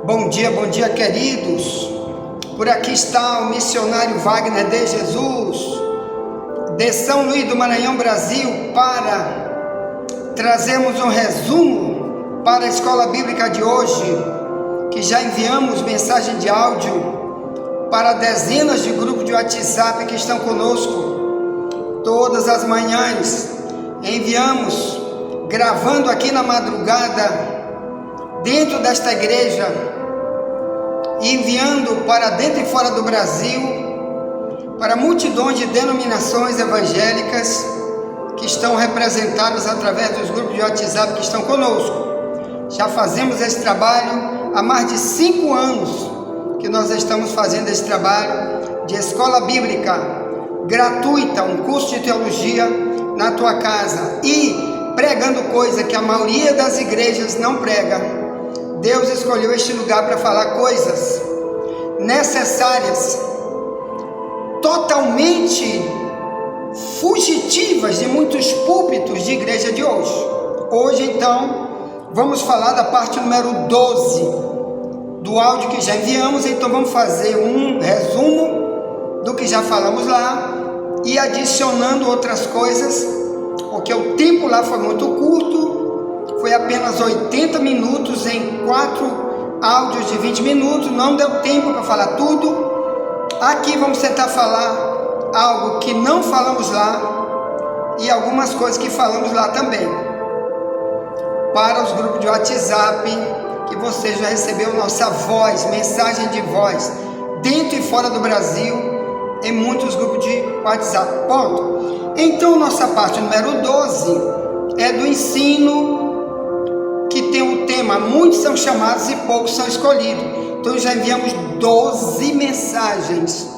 Bom dia, queridos. Por aqui está o missionário Wagner de Jesus, de São Luís do Maranhão, Brasil, para trazermos um resumo para a escola bíblica de hoje, que já enviamos mensagem de áudio para dezenas de grupos de WhatsApp que estão conosco. Todas as manhãs enviamos, gravando aqui na madrugada, dentro desta igreja, enviando para dentro e fora do Brasil, para multidões de denominações evangélicas que estão representadas através dos grupos de WhatsApp que estão conosco. Já fazemos esse trabalho há mais de 5 anos que nós estamos fazendo esse trabalho de escola bíblica gratuita, um curso de teologia na tua casa e pregando coisa que a maioria das igrejas não prega. Deus escolheu este lugar para falar coisas necessárias, totalmente fugitivas de muitos púlpitos de igreja de hoje. Hoje, então, vamos falar da parte número 12 do áudio que já enviamos. Então vamos fazer um resumo do que já falamos lá e adicionando outras coisas, porque o tempo lá foi muito curto. Foi apenas 80 minutos em 4 áudios de 20 minutos, não deu tempo para falar tudo. Aqui vamos tentar falar algo que não falamos lá e algumas coisas que falamos lá também. Para os grupos de WhatsApp, que você já recebeu nossa voz, mensagem de voz, dentro e fora do Brasil, em muitos grupos de WhatsApp. Ponto. Então, nossa parte número 12 é do ensino, que tem o tema muitos são chamados e poucos são escolhidos. Então já enviamos 12 mensagens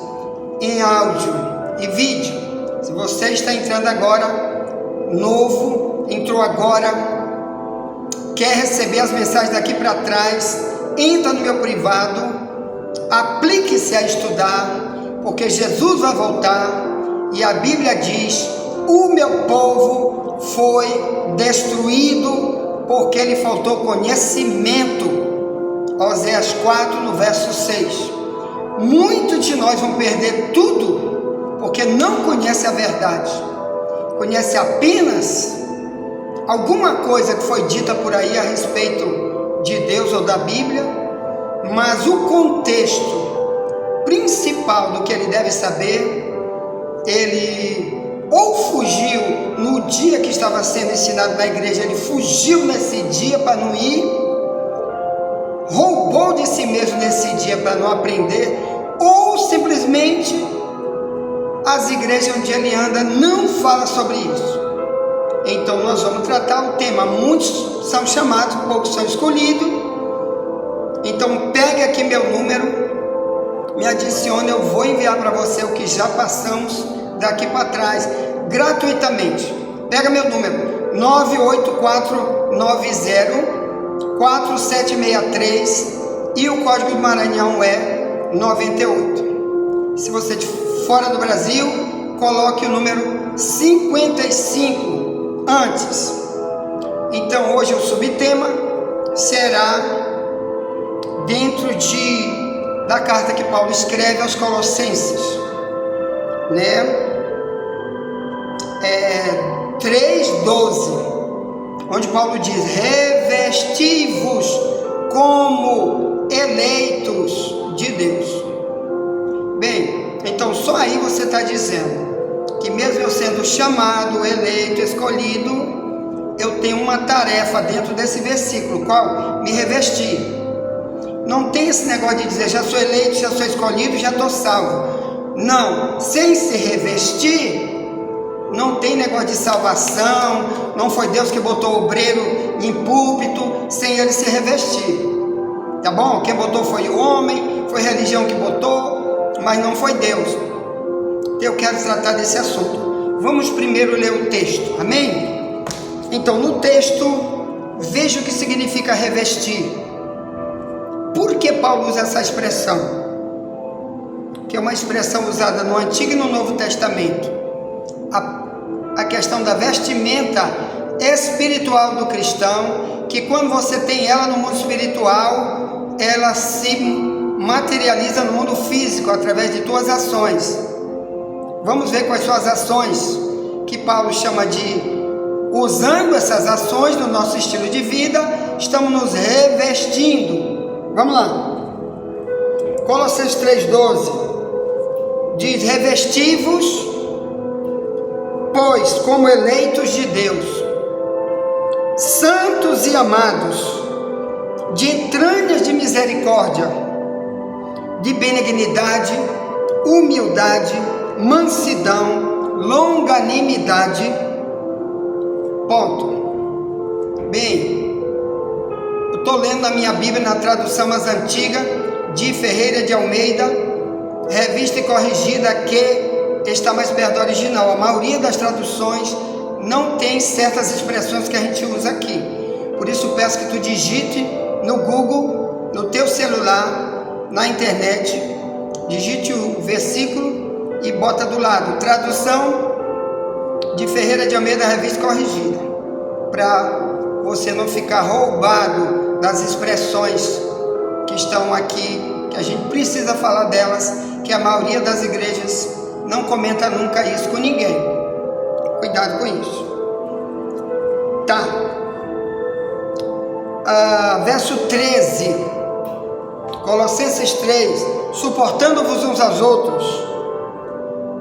em áudio e vídeo. Se você está entrando agora, novo, entrou agora, quer receber as mensagens daqui para trás, entra no meu privado, aplique-se a estudar, porque Jesus vai voltar e a Bíblia diz: o meu povo foi destruído porque lhe faltou conhecimento. Oséias 4, no verso 6. Muitos de nós vão perder tudo porque não conhece a verdade, conhece apenas alguma coisa que foi dita por aí a respeito de Deus ou da Bíblia, mas o contexto principal do que ele deve saber, ele ou fugiu no dia que estava sendo ensinado na igreja, ele fugiu nesse dia para não ir, roubou de si mesmo nesse dia para não aprender, ou simplesmente as igrejas onde ele anda não falam sobre isso. Então nós vamos tratar o tema muitos são chamados, poucos são escolhidos. Então pegue aqui meu número, me adicione, eu vou enviar para você o que já passamos daqui para trás, gratuitamente. Pega meu número, 984904763 e o código do Maranhão é 98. Se você de fora do Brasil, coloque o número 55 antes. Então hoje o subtema será dentro da carta que Paulo escreve aos Colossenses, né? 3:12, onde Paulo diz: revesti-vos como eleitos de Deus. Bem, então só aí você está dizendo que mesmo eu sendo chamado, eleito, escolhido, eu tenho uma tarefa dentro desse versículo, qual? Me revestir. Não tem esse negócio de dizer já sou eleito, já sou escolhido, já estou salvo. Não, sem se revestir, não tem negócio de salvação. Não foi Deus que botou o obreiro em púlpito sem ele se revestir, tá bom? Quem botou foi o homem, foi a religião que botou, mas não foi Deus. Eu quero tratar desse assunto. Vamos primeiro ler o texto, amém? Então no texto, veja o que significa revestir. Por que Paulo usa essa expressão? Que é uma expressão usada no Antigo e no Novo Testamento. A questão da vestimenta espiritual do cristão, que quando você tem ela no mundo espiritual, ela se materializa no mundo físico através de tuas ações. Vamos ver quais são as ações que Paulo chama de, usando essas ações no nosso estilo de vida, estamos nos revestindo. Vamos lá. Colossenses 3,12 diz: revesti-vos, pois, como eleitos de Deus, santos e amados, de entranhas de misericórdia, de benignidade, humildade, mansidão, longanimidade. Ponto. Bem, eu estou lendo na minha Bíblia, na tradução mais antiga, de Ferreira de Almeida, revista e corrigida, que está mais perto do original. A maioria das traduções não tem certas expressões que a gente usa aqui. Por isso peço que tu digite no Google, no teu celular, na internet, digite o versículo e bota do lado, tradução de Ferreira de Almeida, revista corrigida, para você não ficar roubado das expressões que estão aqui, que a gente precisa falar delas, que a maioria das igrejas não comenta nunca isso com ninguém. Cuidado com isso. Tá. Verso 13, Colossenses 3: suportando-vos uns aos outros,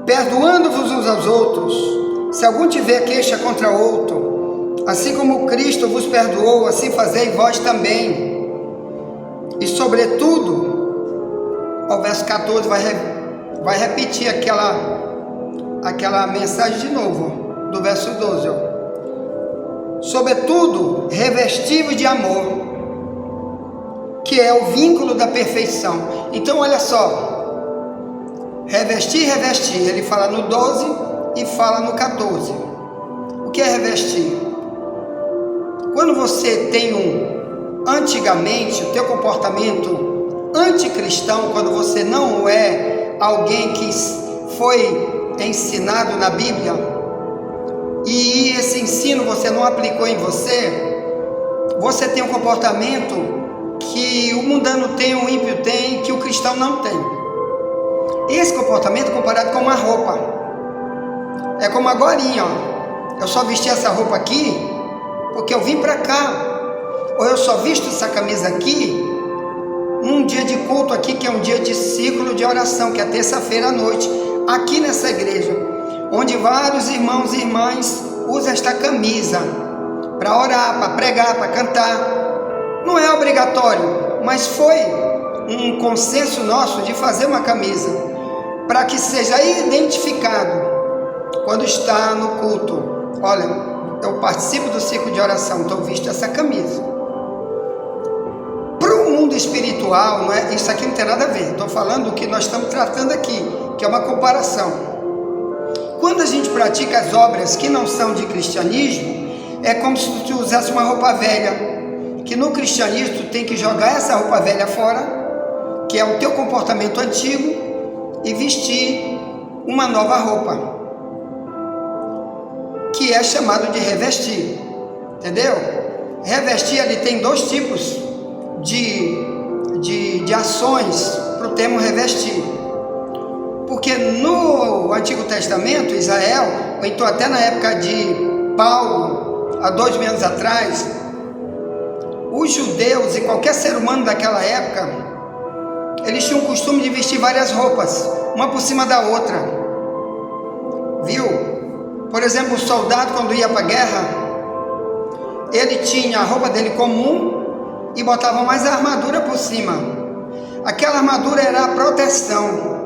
perdoando-vos uns aos outros, se algum tiver queixa contra outro, assim como Cristo vos perdoou, assim fazei vós também. E sobretudo, ao verso 14 vai repetir aquela mensagem de novo, do verso 12, ó. Sobretudo, revesti-vos de amor, que é o vínculo da perfeição. Então olha só, revestir, ele fala no 12 e fala no 14. O que é revestir? Quando você tem antigamente, o teu comportamento anticristão, quando você não é alguém que foi ensinado na Bíblia, e esse ensino você não aplicou em você, você tem um comportamento que o mundano tem, o ímpio tem, que o cristão não tem. Esse comportamento é comparado com uma roupa. É como agorinha, ó. Eu só vesti essa roupa aqui porque eu vim para cá. Ou eu só visto essa camisa aqui num dia de culto aqui, que é um dia de ciclo de oração, que é terça-feira à noite, aqui nessa igreja, onde vários irmãos e irmãs usam esta camisa para orar, para pregar, para cantar. Não é obrigatório, mas foi um consenso nosso de fazer uma camisa para que seja identificado quando está no culto. Olha, eu participo do ciclo de oração, então visto essa camisa. Para o mundo espiritual, não é, isso aqui não tem nada a ver. Estou falando do que nós estamos tratando aqui, que é uma comparação. Quando a gente pratica as obras que não são de cristianismo, é como se tu usasse uma roupa velha, que no cristianismo tu tem que jogar essa roupa velha fora, que é o teu comportamento antigo, e vestir uma nova roupa, que é chamado de revestir, entendeu? Revestir, ele tem dois tipos de ações para o termo revestir, porque no Antigo Testamento, Israel, ou então até na época de Paulo, há 2000 anos atrás, os judeus e qualquer ser humano daquela época, eles tinham o costume de vestir várias roupas, uma por cima da outra, viu? Por exemplo, o soldado, quando ia para a guerra, ele tinha a roupa dele comum e botava mais a armadura por cima. Aquela armadura era a proteção.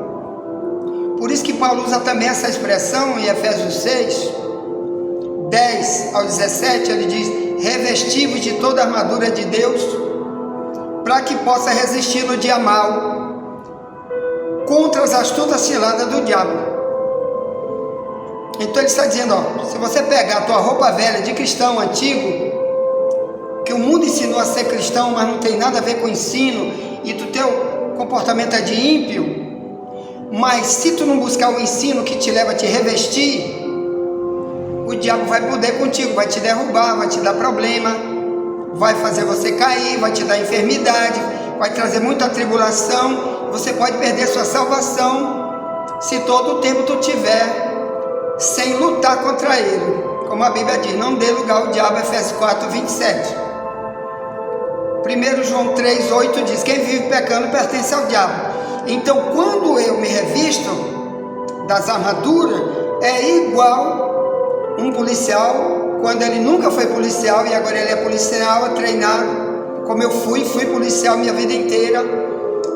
Por isso que Paulo usa também essa expressão em Efésios 6, 10 ao 17, ele diz: revesti-vos de toda a armadura de Deus, para que possa resistir no dia mau, contra as astutas ciladas do diabo. Então ele está dizendo, ó, se você pegar a tua roupa velha de cristão antigo, que o mundo ensinou a ser cristão, mas não tem nada a ver com o ensino, e tu teu comportamento é de ímpio, mas se tu não buscar o ensino que te leva a te revestir, o diabo vai poder contigo, vai te derrubar, vai te dar problema, vai fazer você cair, vai te dar enfermidade, vai trazer muita tribulação, você pode perder sua salvação, se todo o tempo tu tiver sem lutar contra ele, como a Bíblia diz, não dê lugar ao diabo, Efésios 4, 27. 1 João 3, 8 diz, quem vive pecando pertence ao diabo. Então quando eu me revisto das armaduras, é igual um policial, quando ele nunca foi policial e agora ele é policial, é treinado, como eu fui policial minha vida inteira,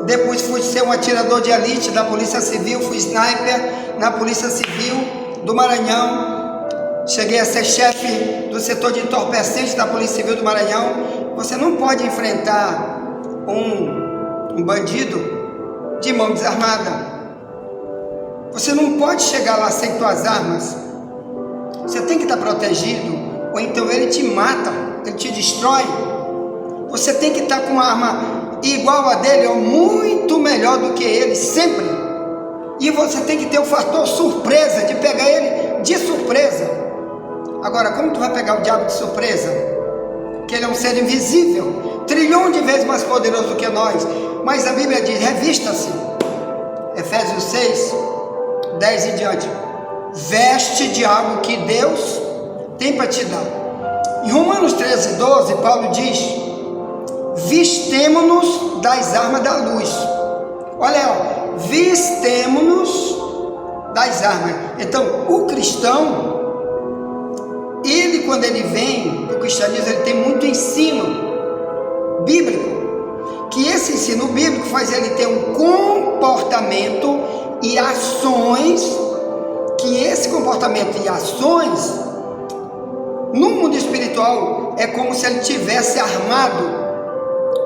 depois fui ser um atirador de elite da Polícia Civil, fui sniper na Polícia Civil do Maranhão, cheguei a ser chefe do setor de entorpecentes da Polícia Civil do Maranhão. Você não pode enfrentar um bandido de mão desarmada. Você não pode chegar lá sem tuas armas. Você tem que estar protegido, ou então ele te mata, ele te destrói. Você tem que estar com uma arma igual a dele, ou muito melhor do que ele, sempre. E você tem que ter o fator surpresa, de pegar ele de surpresa. Agora, como tu vai pegar o diabo de surpresa? Que ele é um ser invisível, trilhão de vezes mais poderoso do que nós. Mas a Bíblia diz, revista-se, Efésios 6, 10 e diante, veste de algo que Deus tem para te dar. Em Romanos 13, 12, Paulo diz, vistemo-nos das armas da luz. Olha, vistemo-nos das armas. Então, o cristão, ele quando ele vem do cristianismo, ele tem muito ensino bíblico, que esse ensino bíblico faz ele ter um comportamento e ações, que esse comportamento e ações no mundo espiritual é como se ele tivesse armado,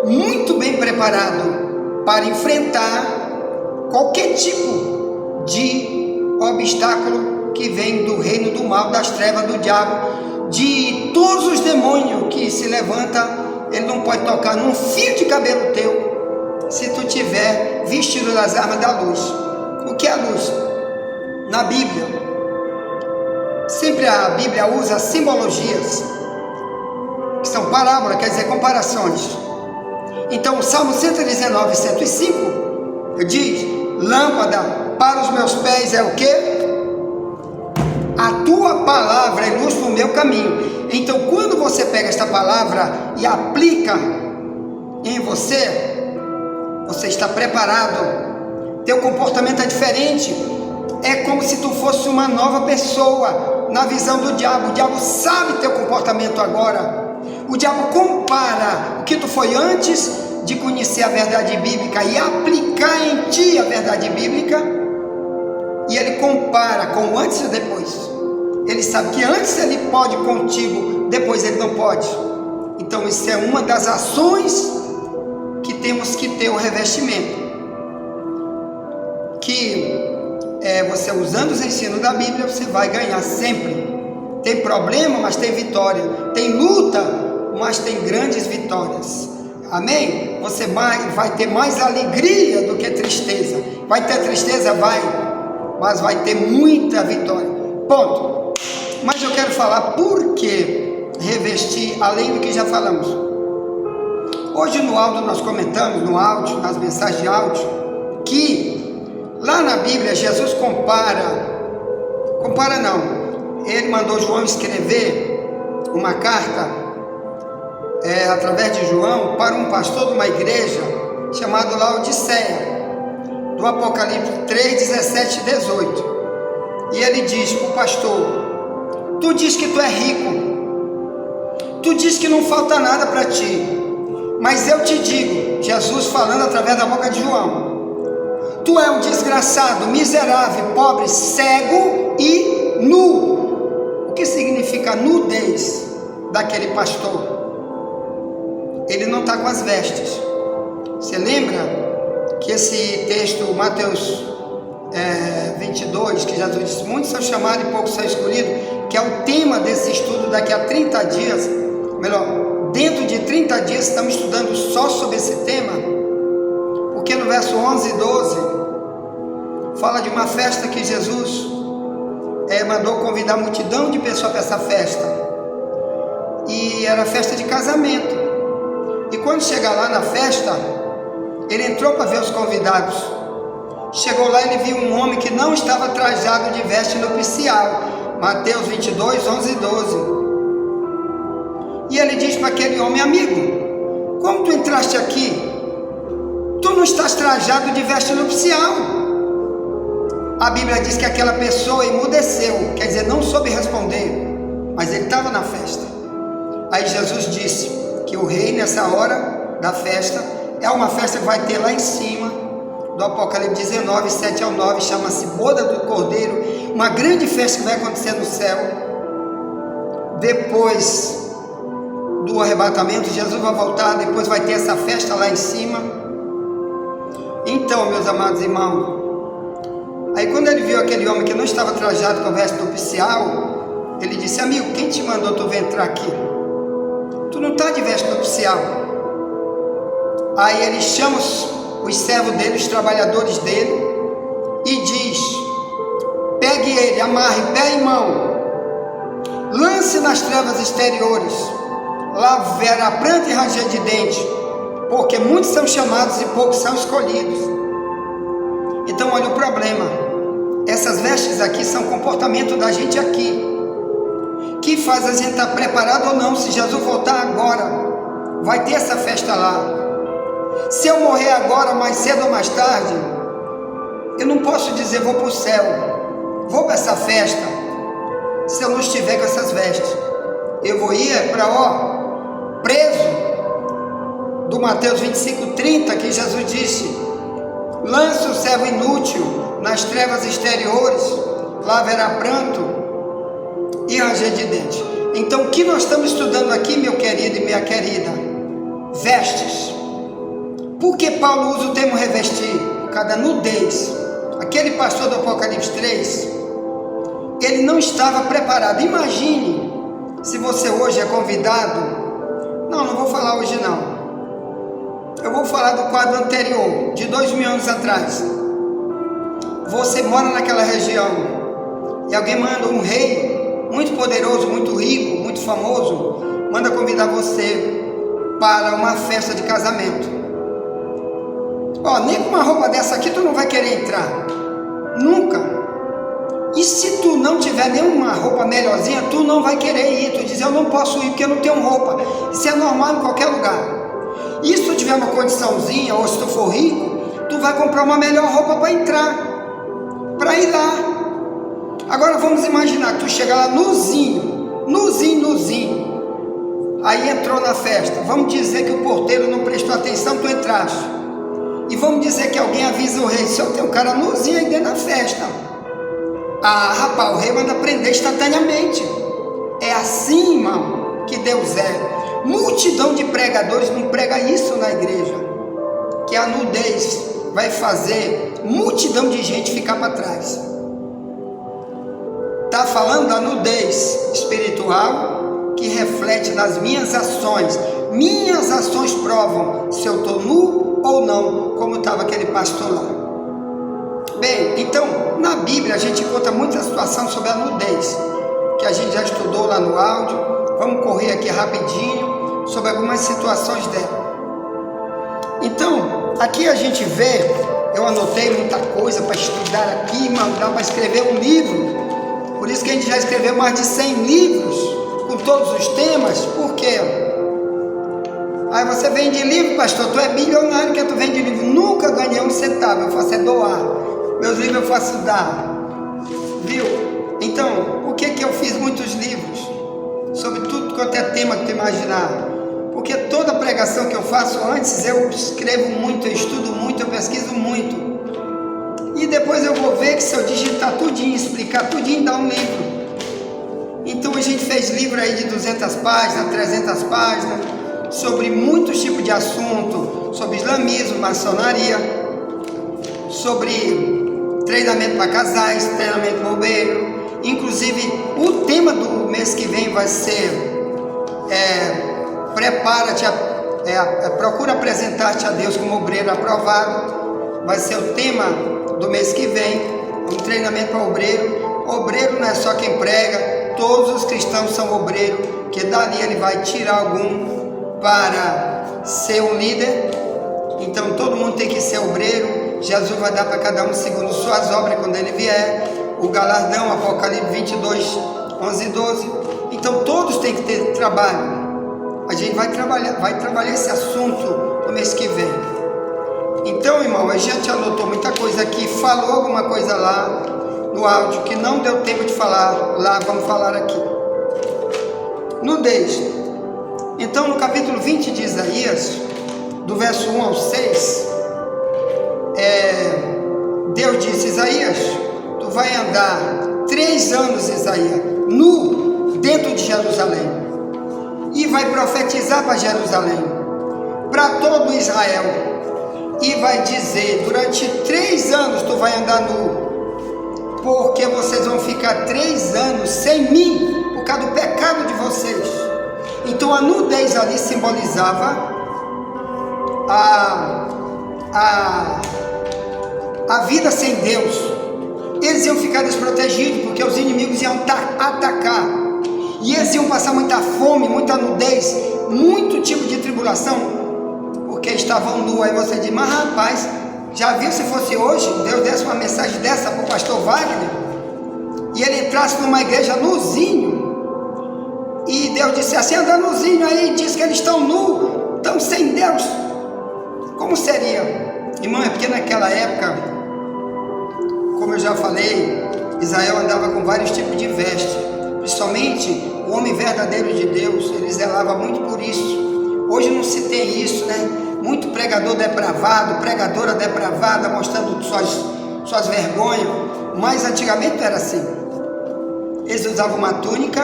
muito bem preparado para enfrentar qualquer tipo de obstáculo que vem do reino do mal, das trevas, do diabo, de todos os demônios que se levanta. Ele não pode tocar num fio de cabelo teu se tu tiver vestido das armas da luz. O que é a luz? Na Bíblia, sempre a Bíblia usa simbologias, que são parábolas, quer dizer, comparações. Então o Salmo 119, 105 diz, lâmpada para os meus pés é o quê? A tua palavra é luz no meu caminho. Então quando você pega esta palavra e aplica em você, você está preparado, teu comportamento é diferente, é como se tu fosse uma nova pessoa na visão do diabo. O diabo sabe teu comportamento agora. O diabo compara o que tu foi antes de conhecer a verdade bíblica e aplicar em ti a verdade bíblica, e ele compara com o antes e depois. Ele sabe que antes ele pode contigo, depois ele não pode. Então isso é uma das ações que temos que ter o revestimento, que você usando os ensinos da Bíblia, você vai ganhar sempre. Tem problema, mas tem vitória. Tem luta, mas tem grandes vitórias. Amém? Você vai ter mais alegria do que tristeza. Vai ter tristeza? Vai. Mas vai ter muita vitória. Ponto. Mas eu quero falar por que revestir, além do que já falamos. Hoje no áudio nós comentamos, no áudio, nas mensagens de áudio, que lá na Bíblia Jesus compara não, ele mandou João escrever uma carta, através de João, para um pastor de uma igreja, chamado Laodiceia, do Apocalipse 3, 17 e 18, e ele diz para o pastor, tu diz que tu é rico, tu diz que não falta nada para ti, mas eu te digo, Jesus falando através da boca de João, tu é um desgraçado, miserável, pobre, cego e nu. O que significa nudez daquele pastor? Ele não está com as vestes. Você lembra que esse texto, Mateus 22, que Jesus disse, muitos são chamados e poucos são escolhidos, que é o tema desse estudo daqui a 30 dias, melhor, dentro de 30 dias estamos estudando só sobre esse tema, porque no verso 11 e 12, fala de uma festa que Jesus mandou convidar multidão de pessoas para essa festa, e era festa de casamento, e quando chegar lá na festa, Ele entrou para ver os convidados. Chegou lá, ele viu um homem que não estava trajado de veste nupcial. Mateus 22, 11 e 12. E ele diz para aquele homem: amigo, como tu entraste aqui? Tu não estás trajado de veste nupcial. A Bíblia diz que aquela pessoa emudeceu, quer dizer, não soube responder, mas ele estava na festa. Aí Jesus disse que o rei, nessa hora da festa, é uma festa que vai ter lá em cima, do Apocalipse 19, 7 ao 9, chama-se Boda do Cordeiro, uma grande festa que vai acontecer no céu. Depois do arrebatamento, Jesus vai voltar, depois vai ter essa festa lá em cima. Então, meus amados irmãos, aí quando ele viu aquele homem que não estava trajado com veste nupcial, ele disse: amigo, quem te mandou tu vir entrar aqui? Tu não está de veste nupcial. Aí ele chama os servos dele, os trabalhadores dele, e diz: pegue ele, amarre pé e mão, lance nas trevas exteriores, lá haverá pranto e ranger de dente, porque muitos são chamados e poucos são escolhidos. Então olha o problema, essas vestes aqui são comportamento da gente aqui, que faz a gente estar preparado ou não. Se Jesus voltar agora, vai ter essa festa lá. Se eu morrer agora, mais cedo ou mais tarde, eu não posso dizer vou para o céu, vou para essa festa, se eu não estiver com essas vestes. Eu vou ir para preso, do Mateus 25, 30, que Jesus disse: lance o servo inútil nas trevas exteriores, lá haverá pranto e ranger de dente. Então o que nós estamos estudando aqui, meu querido e minha querida? Vestes. Por que Paulo usa o termo revestir? Por causa da nudez. Aquele pastor do Apocalipse 3, ele não estava preparado. Imagine se você hoje é convidado. Não vou falar hoje não. Eu vou falar do quadro anterior, de 2000 anos atrás. Você mora naquela região e alguém manda, um rei muito poderoso, muito rico, muito famoso, manda convidar você para uma festa de casamento. Nem com uma roupa dessa aqui tu não vai querer entrar, nunca. E se tu não tiver nenhuma roupa melhorzinha, tu não vai querer ir. Tu diz: eu não posso ir porque eu não tenho roupa. Isso é normal em qualquer lugar. E se tu tiver uma condiçãozinha, ou se tu for rico, tu vai comprar uma melhor roupa para entrar, para ir lá. Agora vamos imaginar que tu chega lá nuzinho, aí entrou na festa. Vamos dizer que o porteiro não prestou atenção, tu entraste. E vamos dizer que alguém avisa o rei: se eu tenho um cara nuzinho aí dentro da festa. Rapaz, o rei manda prender instantaneamente. É assim, irmão, que Deus é. Multidão de pregadores não prega isso na igreja, que a nudez vai fazer multidão de gente ficar para trás. Está falando da nudez espiritual que reflete nas minhas ações. Minhas ações provam se eu estou nu ou não, como estava aquele pastor lá. Bem, então na Bíblia a gente conta muita situação sobre a nudez, que a gente já estudou lá no áudio. Vamos correr aqui rapidinho sobre algumas situações dela. Então, aqui a gente vê, eu anotei muita coisa para estudar aqui, mandar para escrever um livro. Por isso que a gente já escreveu mais de 100 livros, com todos os temas. Por quê? Aí você vende livro, pastor, tu é bilionário que tu vende livro. Nunca ganhei um centavo, eu faço é doar. Meus livros eu faço dar. Viu? Então, por que eu fiz muitos livros? Sobre tudo quanto é tema que tu imaginar. Porque toda pregação que eu faço antes, eu escrevo muito, eu estudo muito, eu pesquiso muito. E depois eu vou ver que se eu digitar tudinho, explicar tudinho, dá um livro. Então a gente fez livro aí de 200 páginas, 300 páginas, sobre muitos tipos de assunto, sobre islamismo, maçonaria, sobre treinamento para casais, treinamento para obreiro. Inclusive, o tema do mês que vem vai ser prepara-te, procura apresentar-te a Deus como obreiro aprovado. Vai ser o tema do mês que vem, um treinamento para obreiro. Obreiro não é só quem prega, todos os cristãos são obreiros, que dali ele vai tirar algum para ser um líder. Então todo mundo tem que ser obreiro. Jesus vai dar para cada um segundo suas obras quando ele vier. O galardão, Apocalipse 22, 11 e 12. Então todos têm que ter trabalho. A gente vai trabalhar esse assunto no mês que vem. Então, irmão, a gente anotou muita coisa aqui, falou alguma coisa lá no áudio que não deu tempo de falar lá, vamos falar aqui. Nudez. Então, no capítulo 20 de Isaías, do verso 1 ao 6, Deus disse: Isaías, tu vai andar 3 anos, Isaías, nu dentro de Jerusalém, e vai profetizar para Jerusalém, para todo Israel, e vai dizer: durante 3 anos tu vai andar nu, porque vocês vão ficar 3 anos sem mim, por causa do pecado de vocês. Então a nudez ali simbolizava a vida sem Deus. Eles iam ficar desprotegidos, porque os inimigos iam atacar, e eles iam passar muita fome, muita nudez, muito tipo de tribulação, porque estavam nus. Aí você diz: mas rapaz, já viu se fosse hoje, Deus desse uma mensagem dessa para o pastor Wagner, e ele entrasse numa igreja nuzinho, e Deus disse assim: anda nuzinho aí, diz que eles estão nus, estão sem Deus, como seria? Irmão, é porque naquela época, como eu já falei, Israel andava com vários tipos de veste, principalmente o homem verdadeiro de Deus, ele zelava muito por isso. Hoje não se tem isso, né? Muito pregador depravado, pregadora depravada, mostrando suas vergonhas, mas antigamente não era assim. Eles usavam uma túnica.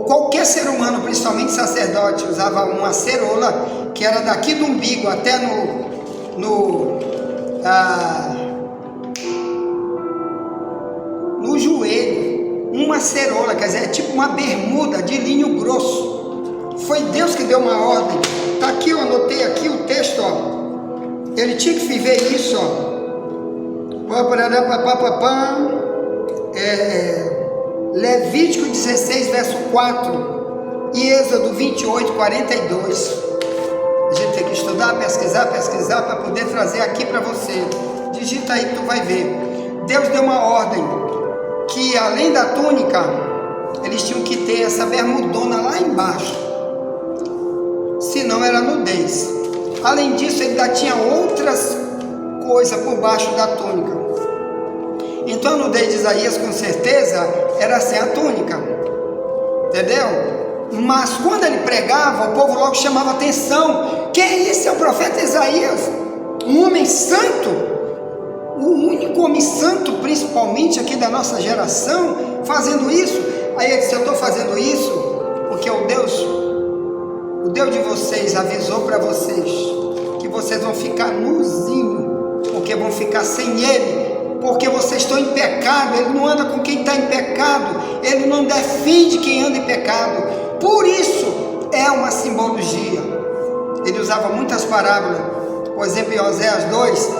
Qualquer ser humano, principalmente sacerdote, usava uma cerola que era daqui do umbigo até no joelho, uma cerola, quer dizer, é tipo uma bermuda de linho grosso. Foi Deus que deu uma ordem. Tá aqui, eu anotei aqui o texto, ó. Ele tinha que viver isso, ó. Levítico 16, verso 4 e Êxodo 28, 42. A gente tem que estudar, pesquisar para poder trazer aqui para você. Digita aí que tu vai ver. Deus deu uma ordem que além da túnica, eles tinham que ter essa bermudona lá embaixo, senão era nudez. Além disso, ele ainda tinha outras coisas por baixo da túnica. Então a nudez de Isaías, com certeza, era sem a túnica, entendeu? Mas quando ele pregava, o povo logo chamava atenção. Que é isso? É o profeta Isaías, um homem santo, o único homem santo, principalmente aqui da nossa geração, fazendo isso. Aí ele disse: eu estou fazendo isso porque o Deus de vocês avisou para vocês que vocês vão ficar nuzinho, porque vão ficar sem ele, porque vocês estão em pecado. Ele não anda com quem está em pecado, ele não defende quem anda em pecado. Por isso é uma simbologia. Ele usava muitas parábolas. Por exemplo, em Oséias 2,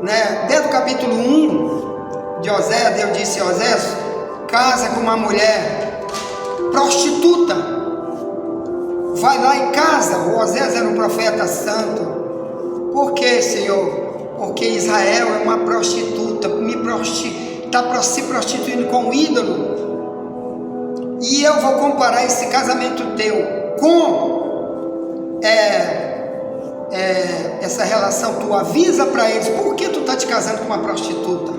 né? Desde o capítulo 1 de Oséias, Deus disse a Oséias: casa com uma mulher prostituta, vai lá e casa. O Oséias era um profeta santo. Por quê, Senhor? Porque Israel é uma prostituta, está se prostituindo com o ídolo. E eu vou comparar esse casamento teu com essa relação. Tu avisa para eles por que tu está te casando com uma prostituta,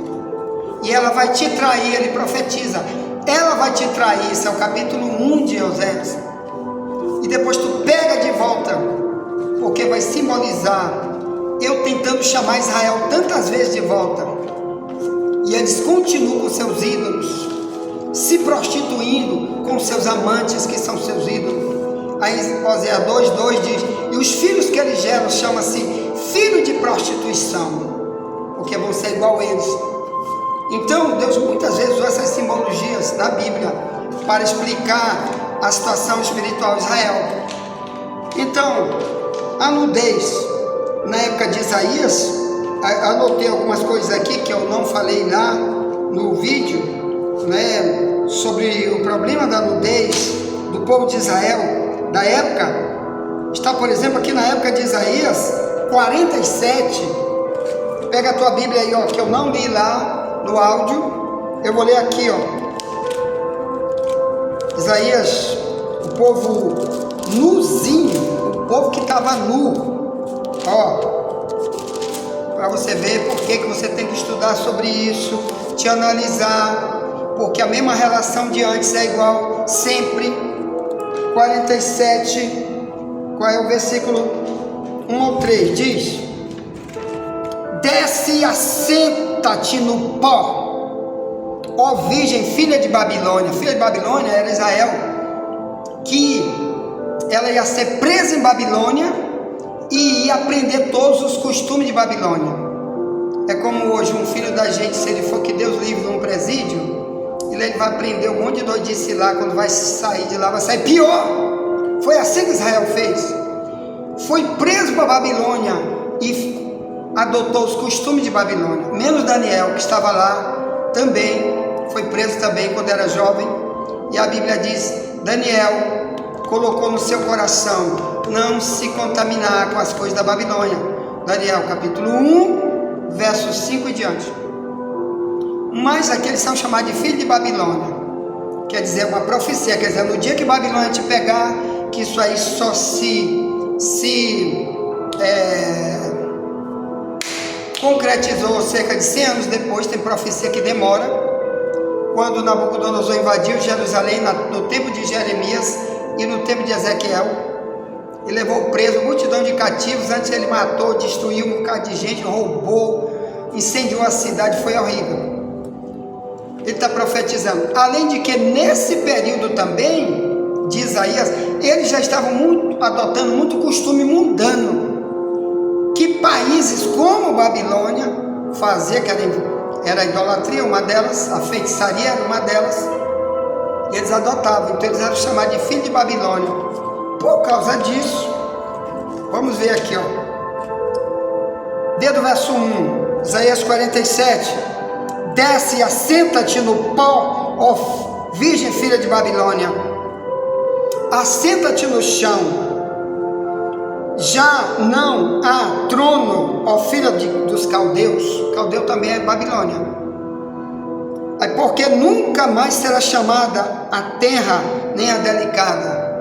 e ela vai te trair. Ele profetiza: ela vai te trair. Esse é o capítulo 1 de Oséias. E depois tu pega de volta, porque vai simbolizar eu tentando chamar Israel tantas vezes de volta, e eles continuam com seus ídolos, se prostituindo com seus amantes, que são seus ídolos. Aí Oséias 2:2 diz: e os filhos que eles geram chama-se filho de prostituição, porque vão ser igual a eles. Então Deus muitas vezes usa essas simbologias da Bíblia para explicar a situação espiritual de Israel. Então a nudez na época de Isaías, anotei algumas coisas aqui que eu não falei lá no vídeo, né, sobre o problema da nudez do povo de Israel da época. está, por exemplo, aqui na época de Isaías 47. Pega a tua Bíblia aí, ó, que eu não li lá no áudio. Eu vou ler aqui, ó. Isaías, o povo nuzinho, o povo que estava nu, ó, para você ver por que você tem que estudar sobre isso, te analisar, porque a mesma relação de antes é igual sempre. 47, qual é o versículo 1 ou 3? Diz: desce e assenta-te no pó, ó virgem, filha de Babilônia. Filha de Babilônia era Israel, que ela ia ser presa em Babilônia e ia aprender todos os costumes de Babilônia. É como hoje um filho da gente, se ele for, que Deus livre, num presídio, ele vai aprender um monte de doidice lá. Quando vai sair de lá, vai sair pior. Foi assim que Israel fez. Foi preso para Babilônia e adotou os costumes de Babilônia. Menos Daniel, que estava lá também, foi preso também quando era jovem. E a Bíblia diz: Daniel colocou no seu coração não se contaminar com as coisas da Babilônia. Daniel capítulo 1, versos 5 e diante. Mas aqueles são chamados de filhos de Babilônia, quer dizer, uma profecia, quer dizer, no dia que Babilônia te pegar, que isso aí só concretizou cerca de 100 anos depois. Tem profecia que demora, quando Nabucodonosor invadiu Jerusalém no tempo de Jeremias e no tempo de Ezequiel, e levou preso multidão de cativos. Antes ele matou, destruiu um bocado de gente, roubou, incendiou a cidade, foi horrível. Ele está profetizando. Além de que nesse período também de Isaías, eles já estavam adotando muito costume mundano, que países como Babilônia fazia, que era a idolatria uma delas, a feitiçaria era uma delas, e eles adotavam. Então eles eram chamados de filhos de Babilônia. Por causa disso, vamos ver aqui, ó, desde o verso 1, Isaías 47. Desce e assenta-te no pó, ó virgem filha de Babilônia. Assenta-te no chão. Já não há trono, ó filha dos caldeus. Caldeu também é Babilônia. Porque nunca mais será chamada a terra, nem a delicada.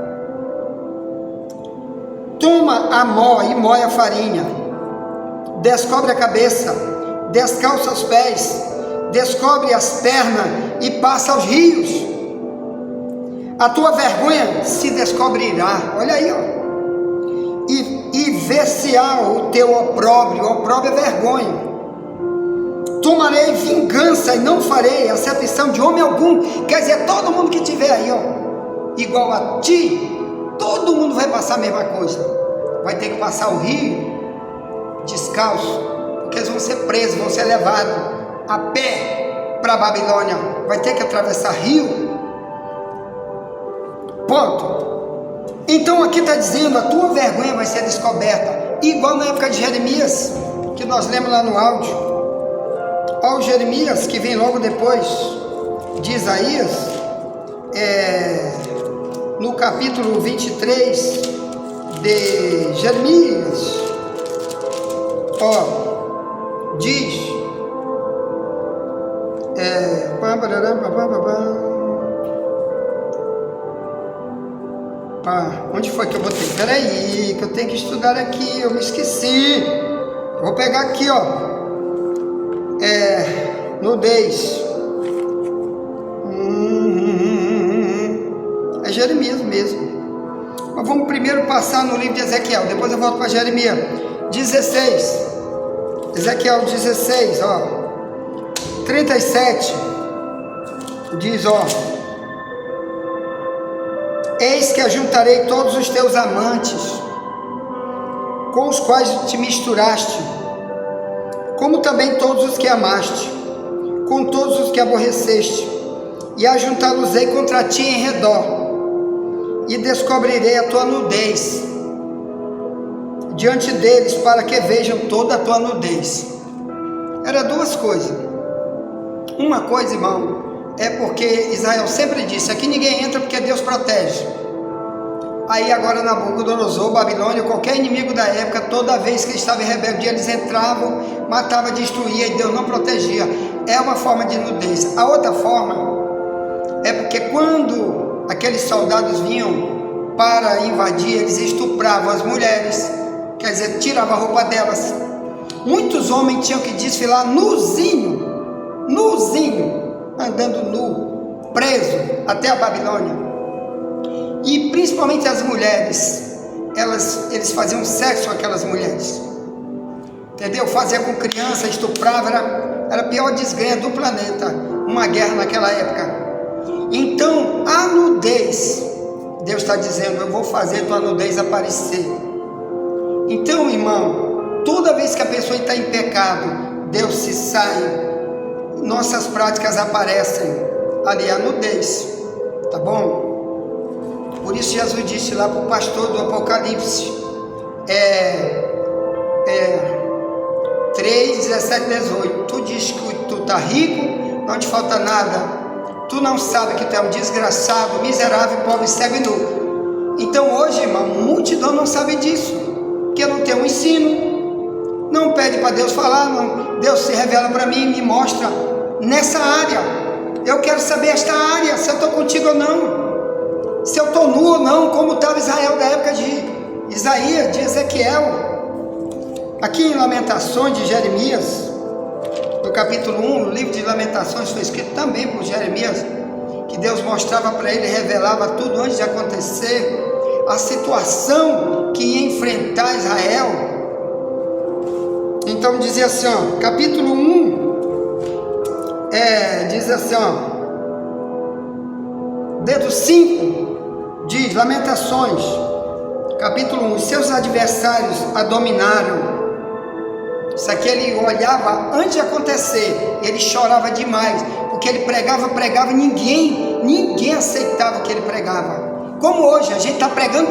Toma a mó e moe a farinha. Descobre a cabeça, descalça os pés, descobre as pernas e passa aos rios. A tua vergonha se descobrirá. Olha aí, ó. E ver-se-á o teu opróbrio. O opróbrio é vergonha. Tomarei vingança e não farei acepção de homem algum. Quer dizer, todo mundo que tiver aí, ó, igual a ti, todo mundo vai passar a mesma coisa. Vai ter que passar o rio descalço, porque eles vão ser presos, vão ser levados a pé para a Babilônia. Vai ter que atravessar rio. Ponto. Então aqui está dizendo: a tua vergonha vai ser descoberta, igual na época de Jeremias, que nós lemos lá no áudio. Olha o Jeremias, que vem logo depois de Isaías, no capítulo 23 de Jeremias, ó, diz: onde foi que eu botei? Peraí, que eu tenho que estudar aqui, eu me esqueci. Vou pegar aqui, ó, nudez. É Jeremias mesmo. Mas vamos primeiro passar no livro de Ezequiel, depois eu volto para Jeremias 16. Ezequiel 16, ó, 37, diz, ó: eis que ajuntarei todos os teus amantes, com os quais te misturaste, como também todos os que amaste, com todos os que aborreceste, e ajuntá-los-ei contra ti em redor, e descobrirei a tua nudez diante deles, para que vejam toda a tua nudez. Era duas coisas. Uma coisa, irmão, é porque Israel sempre disse: aqui ninguém entra porque Deus protege. Aí agora Nabucodonosor, Babilônia, qualquer inimigo da época, toda vez que estava em rebeldia, eles entravam, matavam, destruía e Deus não protegia. É uma forma de nudez. A outra forma é porque quando aqueles soldados vinham para invadir, eles estupravam as mulheres, quer dizer, tiravam a roupa delas. Muitos homens tinham que desfilar nuzinho, andando nu, preso até a Babilônia. E principalmente as mulheres, eles faziam sexo com aquelas mulheres, entendeu? Fazia com criança, estuprava, era a pior desgrenha do planeta, uma guerra naquela época. Então a nudez, Deus está dizendo, eu vou fazer tua nudez aparecer. Então, irmão, toda vez que a pessoa está em pecado, Deus se sai, nossas práticas aparecem, ali a nudez, tá bom? Por isso Jesus disse lá para o pastor do Apocalipse, 3, 17, 18, tu diz que tu está rico, não te falta nada, tu não sabe que tu é um desgraçado, miserável, pobre, cego e nu. Então hoje, irmão, multidão não sabe disso, porque não tem um ensino, não pede para Deus falar, não. Deus se revela para mim, me mostra nessa área. Eu quero saber esta área, se eu estou contigo ou não, se eu estou nu ou não, como estava Israel da época de Isaías, de Ezequiel. Aqui em Lamentações de Jeremias, no capítulo 1, o livro de Lamentações foi escrito também por Jeremias, que Deus mostrava para ele, revelava tudo antes de acontecer, a situação que ia enfrentar Israel. Então dizia assim, ó, capítulo 1, diz assim, ó, dedo 5, diz, Lamentações, capítulo 1, seus adversários a dominaram. Isso aqui ele olhava antes de acontecer, ele chorava demais, porque ele pregava, e ninguém aceitava o que ele pregava. Como hoje, a gente está pregando,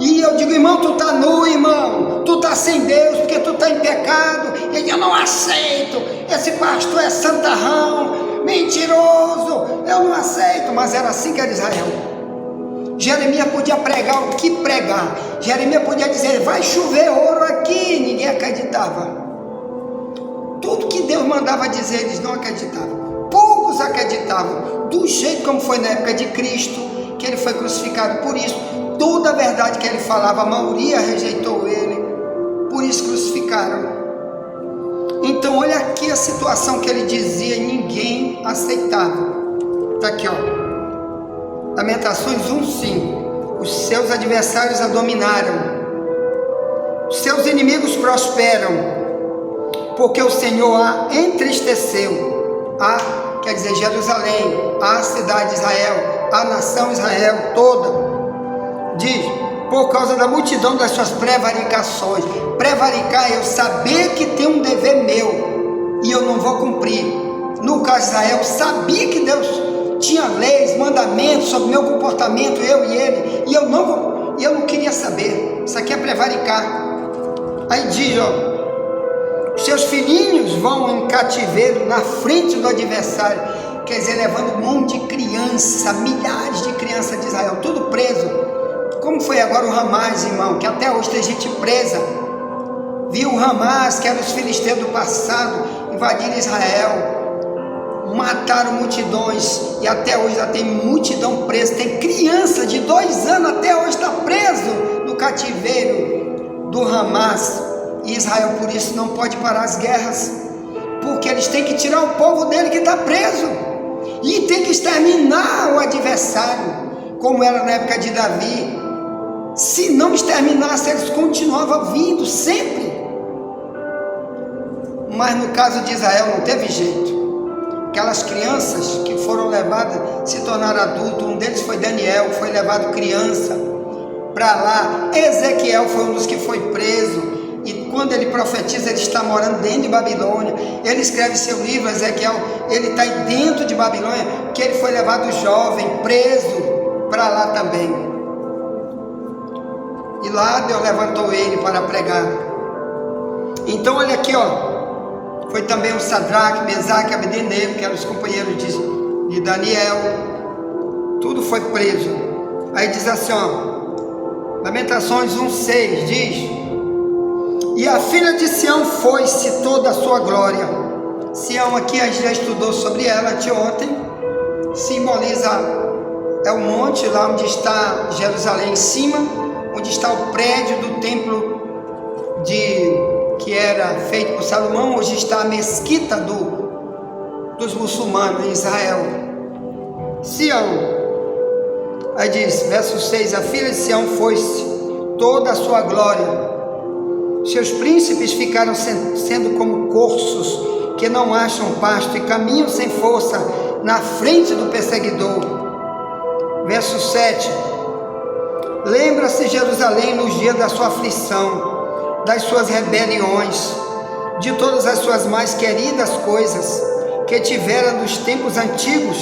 e eu digo, irmão, tu está nu, irmão, tu está sem Deus, porque tu está em pecado. Ele, eu não aceito, esse pastor é santarrão, mentiroso, eu não aceito. Mas era assim que era Israel. Jeremias podia pregar o que pregar, Jeremias podia dizer, vai chover ouro aqui, ninguém acreditava. Tudo que Deus mandava dizer, eles não acreditavam. Poucos acreditavam, do jeito como foi na época de Cristo, que ele foi crucificado. Por isso, toda a verdade que ele falava, a maioria rejeitou ele, por isso crucificaram. Então olha aqui a situação que ele dizia, ninguém aceitava. Está aqui, ó, Lamentações 1:5, os seus adversários a dominaram, os seus inimigos prosperam, porque o Senhor a entristeceu, quer dizer Jerusalém, a cidade de Israel, a nação Israel toda, diz, por causa da multidão das suas prevaricações. Prevaricar é eu saber que tem um dever meu, e eu não vou cumprir. No caso de Israel, sabia que Deus tinha leis, mandamentos sobre o meu comportamento, eu e ele, e eu não queria saber. Isso aqui é prevaricar. Aí diz, ó, seus filhinhos vão em cativeiro na frente do adversário, quer dizer, levando um monte de criança, milhares de crianças de Israel, tudo preso, como foi agora o Hamas, irmão, que até hoje tem gente presa. Viu o Hamas, que eram os filisteus do passado, invadiram Israel, mataram multidões, e até hoje já tem multidão presa, tem criança de 2 anos, até hoje está preso no cativeiro do Hamas. E Israel por isso não pode parar as guerras, porque eles têm que tirar o povo dele que está preso, e tem que exterminar o adversário, como era na época de Davi. Se não exterminasse, eles continuavam vindo sempre. Mas no caso de Israel não teve jeito. Aquelas crianças que foram levadas se tornaram adultos, um deles foi Daniel, foi levado criança para lá. Ezequiel foi um dos que foi preso, e quando ele profetiza, ele está morando dentro de Babilônia. Ele escreve seu livro, Ezequiel, ele está dentro de Babilônia, que ele foi levado jovem, preso para lá também. E lá Deus levantou ele para pregar. Então olha aqui, ó, foi também o Sadraque, Mesaque e Abednego, que eram os companheiros de Daniel, tudo foi preso. Aí diz assim, ó, Lamentações 1:6 diz: e a filha de Sião foi-se toda a sua glória. Sião aqui a gente já estudou sobre ela anteontem. Simboliza, é o monte lá onde está Jerusalém em cima, onde está o prédio do templo que era feito por Salomão. Hoje está a mesquita dos muçulmanos em Israel. Sião. Aí diz, verso 6, a filha de Sião foi-se toda a sua glória. Seus príncipes ficaram sendo como corços que não acham pasto e caminham sem força na frente do perseguidor. Verso 7, lembra-se Jerusalém nos dias da sua aflição, das suas rebeliões, de todas as suas mais queridas coisas que tivera nos tempos antigos,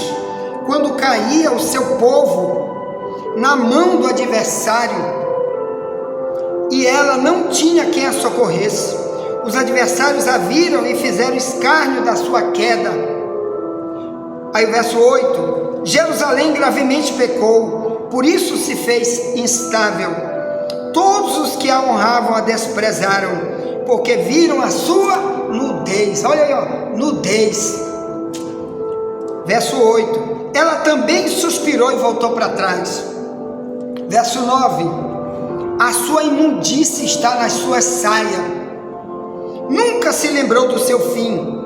quando caía o seu povo na mão do adversário, e ela não tinha quem a socorresse. Os adversários a viram e fizeram escárnio da sua queda. Aí verso 8, Jerusalém gravemente pecou, por isso se fez instável. Todos os que a honravam a desprezaram, porque viram a sua nudez. Olha aí, ó, nudez. Verso 8, ela também suspirou e voltou para trás. Verso 9, a sua imundície está nas suas saias, nunca se lembrou do seu fim,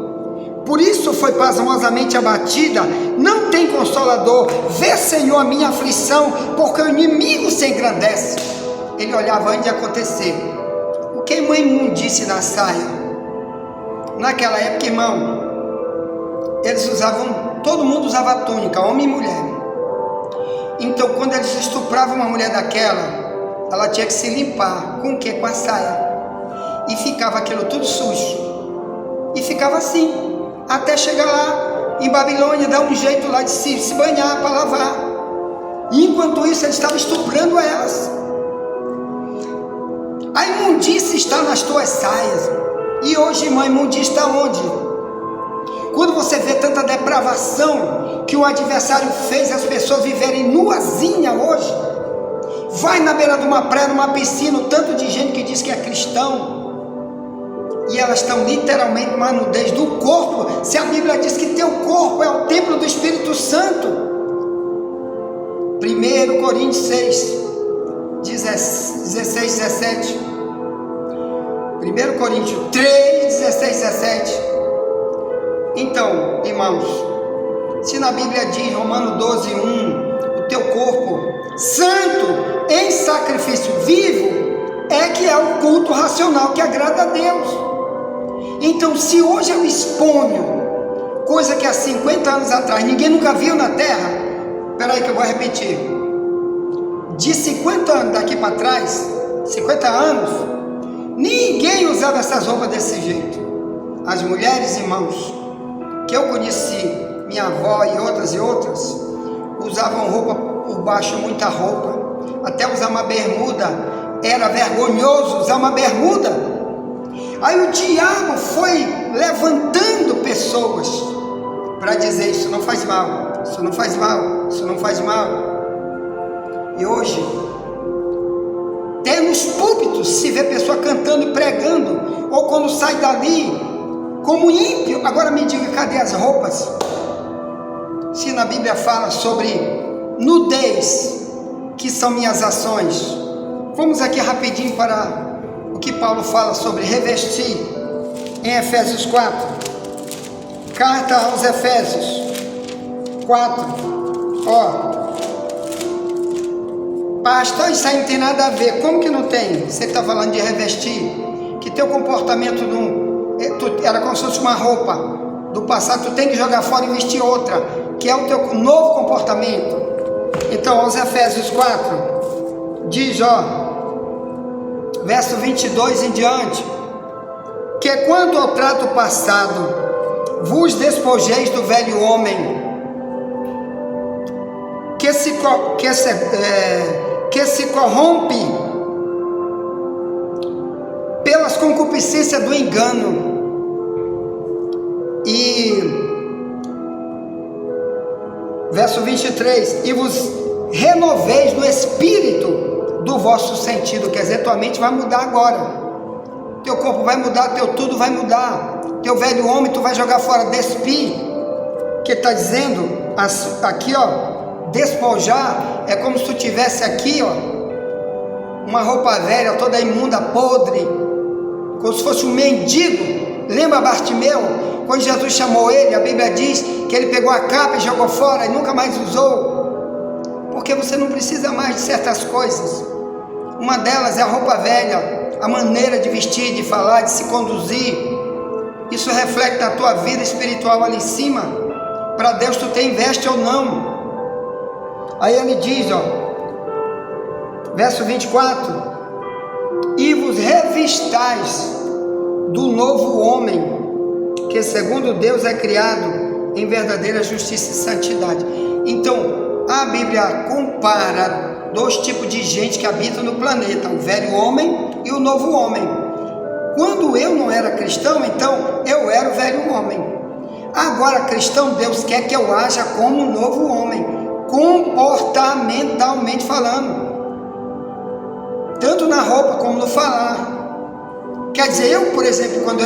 por isso foi pasmosamente abatida, não tem consolador. Vê, Senhor, a minha aflição, porque o inimigo se engrandece. Ele olhava antes de acontecer. O que é uma imundície na saia? Naquela época, irmão, eles usavam, todo mundo usava túnica, homem e mulher. Então, quando eles estupravam uma mulher daquela, ela tinha que se limpar. Com o quê? Com a saia. E ficava aquilo tudo sujo. E ficava assim, até chegar lá em Babilônia, dar um jeito lá de se banhar para lavar. E enquanto isso, ele estava estuprando elas. A imundície está nas tuas saias. E hoje, irmã, a imundície está onde? Quando você vê tanta depravação que o adversário fez as pessoas viverem nuazinha hoje, vai na beira de uma praia, numa piscina, o tanto de gente que diz que é cristão, e elas estão literalmente numa nudez do corpo. Se a Bíblia diz que teu corpo é o templo do Espírito Santo, 1 Coríntios 6, 16, 17, 1 Coríntios 3, 16, 17. Então, irmãos, se na Bíblia diz, Romanos 12, 1, o teu corpo santo em sacrifício vivo, é que é o culto racional que agrada a Deus. Então, se hoje eu exponho coisa que há 50 anos atrás ninguém nunca viu na terra, peraí que eu vou repetir, de 50 anos daqui para trás, 50 anos, ninguém usava essas roupas desse jeito. As mulheres, irmãos, que eu conheci, minha avó e outras, usavam roupa por baixo, muita roupa, até usar uma bermuda, era vergonhoso usar uma bermuda. Aí o diabo foi levantando pessoas para dizer, isso não faz mal, isso não faz mal, isso não faz mal. E hoje, até nos púlpitos se vê pessoa cantando e pregando, ou quando sai dali, como ímpio. Agora me diga, cadê as roupas? Se na Bíblia fala sobre nudez, que são minhas ações. Vamos aqui rapidinho para o que Paulo fala sobre revestir, em Efésios 4, carta aos Efésios 4, ó, pastor, isso aí não tem nada a ver. Como que não tem? Você está falando de revestir, que teu comportamento não era como se fosse uma roupa do passado, tu tem que jogar fora e vestir outra, que é o teu novo comportamento. Então, aos Efésios 4, diz, ó, verso 22 em diante, que quanto ao trato passado, vos despojeis do velho homem, que se corrompe pelas concupiscências do engano, e verso 23, renoveis no espírito do vosso sentido. Quer dizer, tua mente vai mudar agora. Teu corpo vai mudar, teu tudo vai mudar. Teu velho homem tu vai jogar fora, despir. Que está dizendo aqui, ó, despojar, é como se tu tivesse aqui, ó, uma roupa velha, toda imunda, podre, como se fosse um mendigo. Lembra Bartimeu? Quando Jesus chamou ele, a Bíblia diz que ele pegou a capa e jogou fora e nunca mais usou. Porque você não precisa mais de certas coisas. Uma delas é a roupa velha, a maneira de vestir, de falar, de se conduzir. Isso reflete na tua vida espiritual ali em cima. Para Deus tu tem veste ou não. Aí ele diz, ó, verso 24: e vos revistais do novo homem, que segundo Deus é criado em verdadeira justiça e santidade. Então a Bíblia compara dois tipos de gente que habitam no planeta: o velho homem e o novo homem. Quando eu não era cristão, então eu era o velho homem. Agora cristão, Deus quer que eu haja como um novo homem, comportamentalmente falando, tanto na roupa como no falar. Quer dizer, eu, por exemplo, quando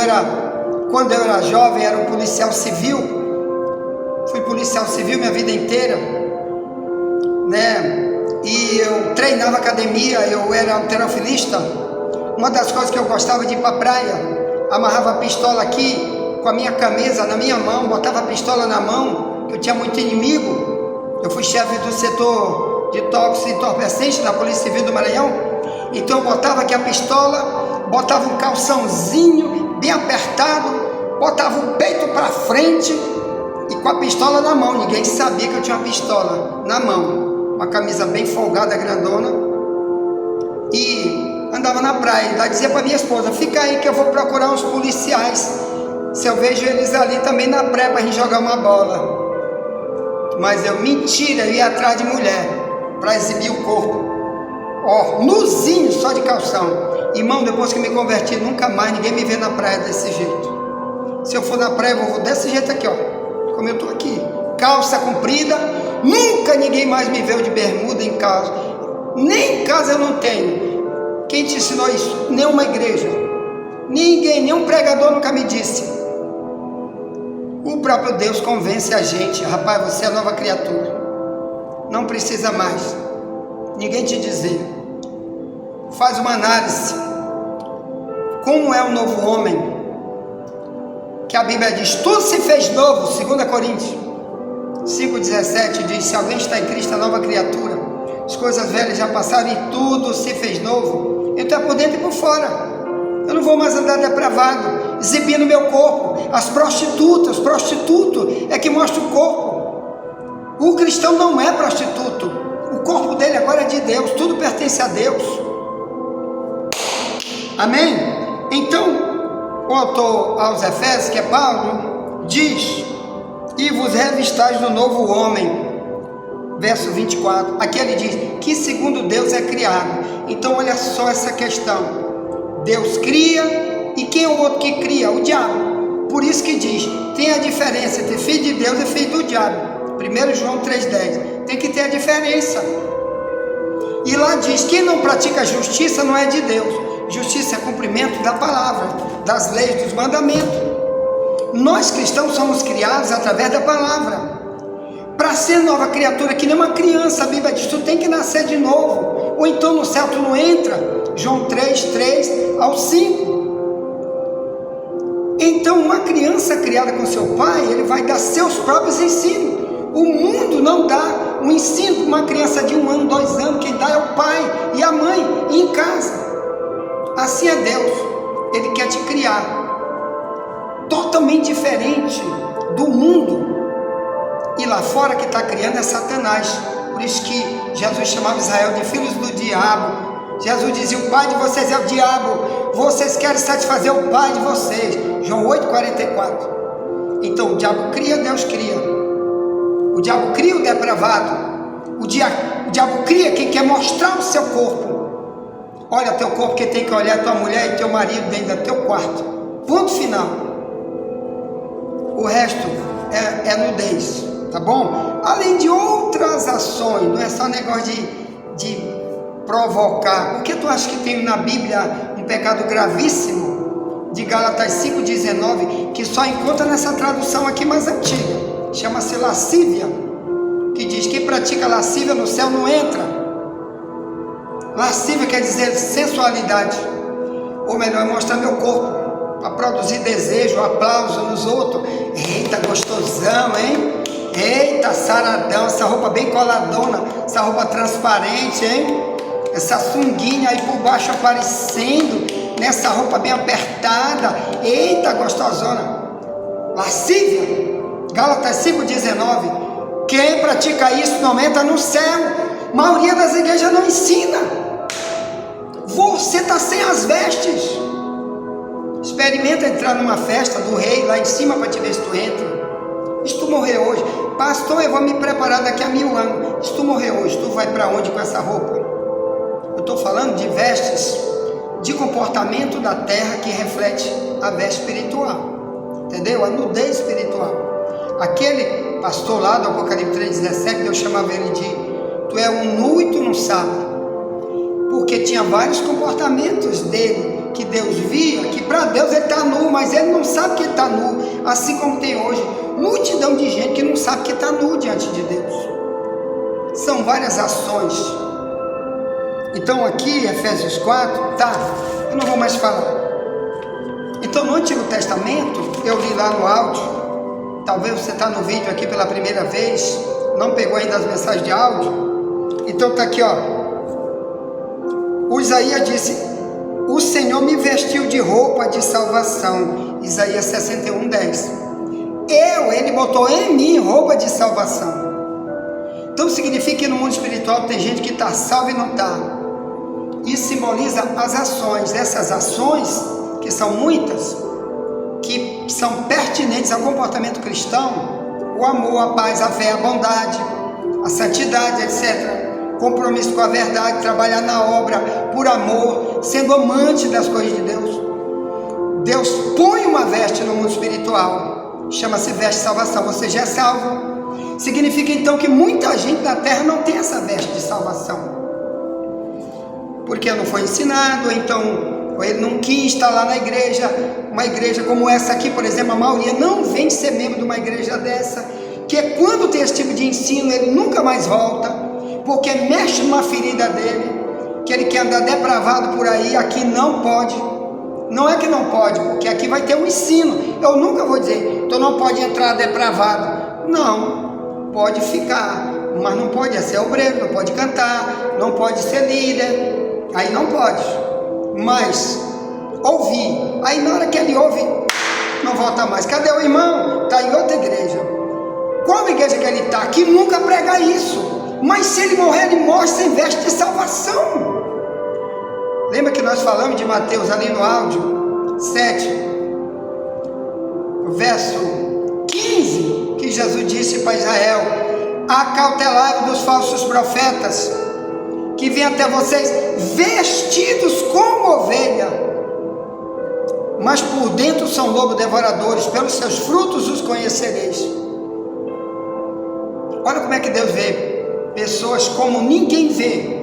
eu era jovem, era um policial civil. Fui policial civil minha vida inteira, né? E eu treinava academia, eu era halterofilista. Uma das coisas que eu gostava de ir para a praia, amarrava a pistola aqui, com a minha camisa na minha mão, botava a pistola na mão, que eu tinha muito inimigo. Eu fui chefe do setor de tóxicos e entorpecentes da Polícia Civil do Maranhão. Então eu botava aqui a pistola, botava um calçãozinho bem apertado, botava o peito para frente e com a pistola na mão. Ninguém sabia que eu tinha uma pistola na mão, uma camisa bem folgada, grandona, e andava na praia. Ainda dizia para minha esposa: fica aí que eu vou procurar uns policiais, se eu vejo eles ali também na praia para a gente jogar uma bola. Mas mentira, eu ia atrás de mulher para exibir o corpo, ó, nuzinho, só de calção. Irmão, depois que me converti, nunca mais ninguém me vê na praia desse jeito. Se eu for na praia, eu vou desse jeito aqui, ó, como eu tô aqui, calça comprida. Nunca ninguém mais me viu de bermuda em casa. Nem em casa eu não tenho. Quem te ensinou isso? Nenhuma igreja, ninguém, nenhum pregador nunca me disse. O próprio Deus convence a gente: rapaz, você é nova criatura, não precisa mais ninguém te dizer. Faz uma análise, como é o novo homem, que a Bíblia diz: tudo se fez novo. 2 Coríntios 5,17 diz: se alguém está em Cristo, é nova criatura, as coisas velhas já passaram e tudo se fez novo. Então é por dentro e por fora. Eu não vou mais andar depravado, exibindo meu corpo. As prostitutas, prostituto é que mostra o corpo. O cristão não é prostituto. O corpo dele agora é de Deus, tudo pertence a Deus. Amém? Então, o autor aos Efésios, que é Paulo, diz: e vos revistais do novo homem. Verso 24, aqui ele diz que segundo Deus é criado. Então olha só essa questão: Deus cria, e quem é o outro que cria? O diabo. Por isso que diz, tem a diferença entre filho de Deus e filho do diabo. 1 João 3,10, tem que ter a diferença. E lá diz: quem não pratica justiça não é de Deus. Justiça é cumprimento da palavra, das leis, dos mandamentos. Nós cristãos somos criados através da palavra. Para ser nova criatura, que nem uma criança, a Bíblia diz: tu tem que nascer de novo, ou então no céu tu não entra. João 3, 3-5. Então uma criança criada com seu pai, ele vai dar seus próprios ensinos. O mundo não dá um ensino para uma criança de 1 ano, 2 anos. Quem dá é o pai e a mãe, e em casa. Assim é Deus. Ele quer te criar totalmente diferente do mundo. E lá fora que está criando é Satanás. Por isso que Jesus chamava Israel de filhos do diabo. Jesus dizia: o pai de vocês é o diabo, vocês querem satisfazer o pai de vocês. João 8,44. Então o diabo cria, Deus cria. O diabo cria o depravado. O diabo cria quem quer mostrar o seu corpo. Olha teu corpo, que tem que olhar tua mulher e teu marido dentro do teu quarto. Ponto final. O resto é nudez. tá bom? Além de outras ações, não é só negócio de provocar. Por que tu acha que tem na Bíblia um pecado gravíssimo de Gálatas 5,19 que só encontra nessa tradução aqui mais antiga? Chama-se lascívia, que diz que pratica lascívia no céu não entra. Lascívia quer dizer sensualidade, ou melhor, mostrar meu corpo para produzir desejo, aplauso nos outros. Eita, gostosão, hein? Eita, saradão, essa roupa bem coladona, essa roupa transparente, hein? Essa sunguinha aí por baixo aparecendo, nessa roupa bem apertada. Eita, gostosona. Lascívia, Gálatas 5,19. Quem pratica isso não entra no céu. A maioria das igrejas não ensina. Você está sem as vestes. Experimenta entrar numa festa do rei lá em cima para te ver se tu entra. Se tu morrer hoje, pastor, eu vou me preparar daqui a 1000 anos. Se tu morrer hoje, tu vai para onde com essa roupa? Eu estou falando de vestes, de comportamento da terra que reflete a veste espiritual. Entendeu? A nudez espiritual. Aquele pastor lá do Apocalipse 3,17, Deus chamava ele de: tu é um nu e tu não sabe. Porque tinha vários comportamentos dele que Deus via, que para Deus ele está nu, mas ele não sabe que ele está nu. Assim como tem hoje multidão de gente que não sabe que está nu diante de Deus. São várias ações. Então aqui, Efésios 4, tá, eu não vou mais falar. Então no Antigo Testamento, eu li lá no áudio, talvez você está no vídeo aqui pela primeira vez, não pegou ainda as mensagens de áudio, então está aqui, ó. O Isaías disse: o Senhor me vestiu de roupa de salvação. Isaías 61:10. Ele botou em mim roupa de salvação. Então significa que no mundo espiritual tem gente que está salva e não está. Isso simboliza as ações. Essas ações, que são muitas, que são pertinentes ao comportamento cristão: o amor, a paz, a fé, a bondade, a santidade, etc. Compromisso com a verdade, trabalhar na obra por amor, sendo amante das coisas de Deus. Deus põe uma veste no mundo espiritual, chama-se veste de salvação. Você já é salvo. Significa então que muita gente na terra não tem essa veste de salvação, porque não foi ensinado, então ele não quis estar lá na igreja. Uma igreja como essa aqui, por exemplo, a maioria não vem ser membro de uma igreja dessa, que quando tem esse tipo de ensino ele nunca mais volta, porque mexe numa ferida dele, que ele quer andar depravado por aí. Aqui não pode. Não é que não pode, porque aqui vai ter um ensino. Eu nunca vou dizer, tu não pode entrar depravado. Não, pode ficar, mas não pode ser obreiro, não pode cantar, não pode ser líder, aí não pode. Mas ouvir, aí na hora que ele ouve, não volta mais. Cadê o irmão? Está em outra igreja. Qual igreja que ele está? Que nunca prega isso. Mas se ele morrer, ele morre sem veste de salvação. Lembra que nós falamos de Mateus ali no áudio 7, verso 15, que Jesus disse para Israel: acautelai-vos dos falsos profetas, que vêm até vocês vestidos como ovelha, mas por dentro são lobos devoradores. Pelos seus frutos os conhecereis. Olha como é que Deus vê pessoas como ninguém vê.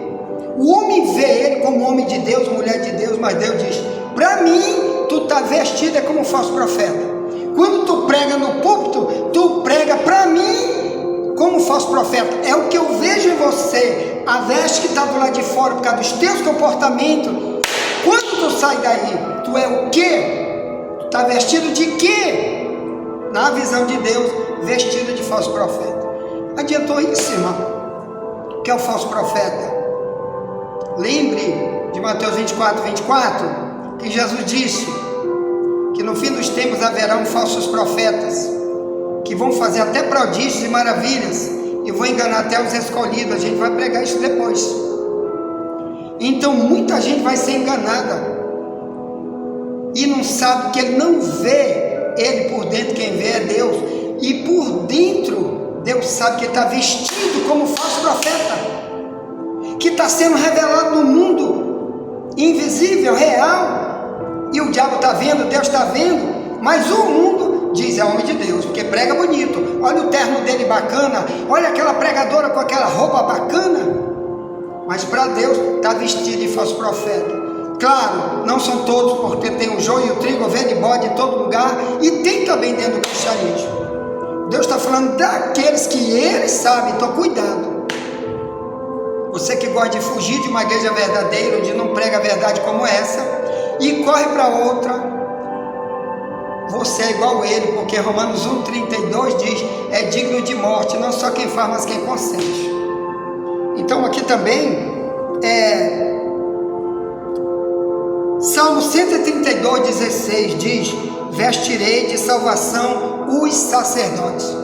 O homem vê ele como homem de Deus, mulher de Deus, mas Deus diz: para mim, tu está vestida como um falso profeta. Quando tu prega no púlpito, tu prega para mim como um falso profeta. É o que eu vejo em você, a veste que está do lado de fora, por causa dos teus comportamentos. Quando tu sai daí, tu é o quê? Tu está vestido de quê? Na visão de Deus, vestido de falso profeta. Adiantou isso, irmão? Que é o falso profeta? Lembre de Mateus 24, que Jesus disse que no fim dos tempos haverão falsos profetas, que vão fazer até prodígios e maravilhas, e vão enganar até os escolhidos. A gente vai pregar isso depois. Então muita gente vai ser enganada, e não sabe que ele não vê ele por dentro. Quem vê é Deus, e por dentro Deus sabe que ele está vestido como falso profeta, que está sendo revelado no mundo invisível, real, e o diabo está vendo, Deus está vendo, mas o mundo diz, é homem de Deus, porque prega bonito. Olha o terno dele bacana, olha aquela pregadora com aquela roupa bacana. Mas para Deus está vestido de falso profeta. Claro, não são todos, porque tem o joio e o trigo, ovelha e bode em todo lugar, e tem também dentro do cristianismo. Deus está falando daqueles que Ele sabe, então cuidado. Você que gosta de fugir de uma igreja verdadeira, onde não prega a verdade como essa, e corre para outra, você é igual a ele, porque Romanos 1,32 diz, é digno de morte, não só quem faz, mas quem consente. Então aqui também, Salmo 132,16 diz, vestirei de salvação os sacerdotes.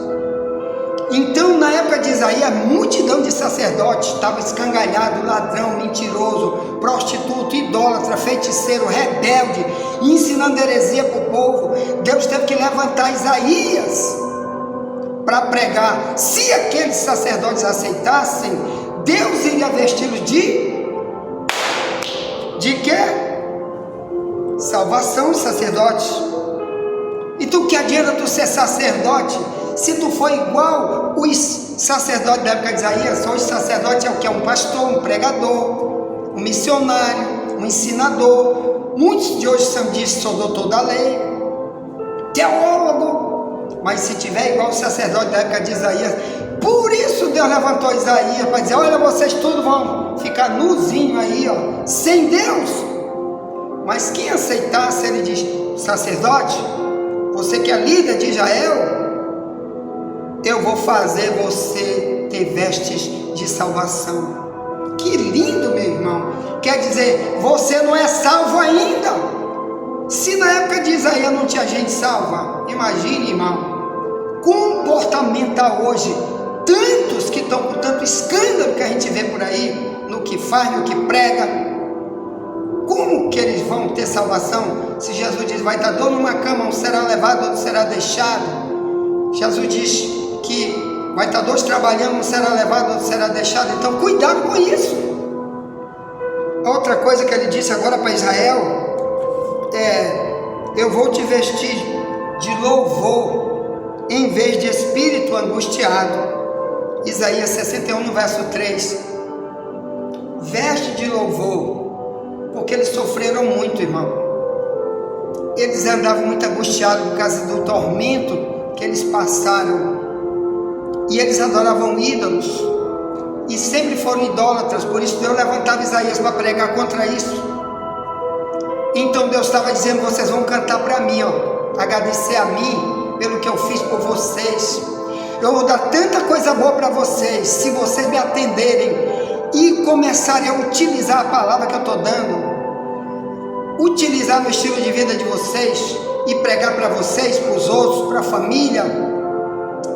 Então, na época de Isaías, a multidão de sacerdotes estava escangalhado, ladrão, mentiroso, prostituto, idólatra, feiticeiro, rebelde, ensinando heresia para o povo. Deus teve que levantar Isaías para pregar. Se aqueles sacerdotes aceitassem, Deus iria vesti-los de quê? Salvação, os sacerdotes. Então, que adianta tu ser sacerdote se tu for igual os sacerdotes da época de Isaías? Hoje sacerdote é o que? É um pastor, um pregador, um missionário, um ensinador. Muitos de hoje são doutor da lei, teólogo. Mas se tiver igual o sacerdote da época de Isaías, por isso Deus levantou Isaías para dizer, olha, vocês todos vão ficar nuzinho aí, ó, sem Deus. Mas quem aceitasse, ele diz, sacerdote, você que é líder de Israel, eu vou fazer você ter vestes de salvação. Que lindo, meu irmão. Quer dizer, você não é salvo ainda. Se na época de Isaías não tinha gente salva, imagine, irmão, comportamental hoje, tantos que estão com tanto escândalo que a gente vê por aí, no que faz, no que prega. Como que eles vão ter salvação? Se Jesus diz, vai estar dois numa cama, um será levado, outro será deixado. Jesus diz que vai estar dois trabalhando, um será levado, outro será deixado. Então cuidado com isso. Outra coisa que ele disse agora para Israel eu vou te vestir de louvor em vez de espírito angustiado. Isaías 61 no verso 3. Veste de louvor, porque eles sofreram muito, irmão. Eles andavam muito angustiados por causa do tormento que eles passaram. E eles adoravam ídolos, e sempre foram idólatras. Por isso Deus levantava Isaías para pregar contra isso. Então Deus estava dizendo, vocês vão cantar para mim, ó, agradecer a mim pelo que eu fiz por vocês. Eu vou dar tanta coisa boa para vocês, se vocês me atenderem e começarem a utilizar a palavra que eu estou dando, utilizar no estilo de vida de vocês, e pregar para vocês, para os outros, para a família,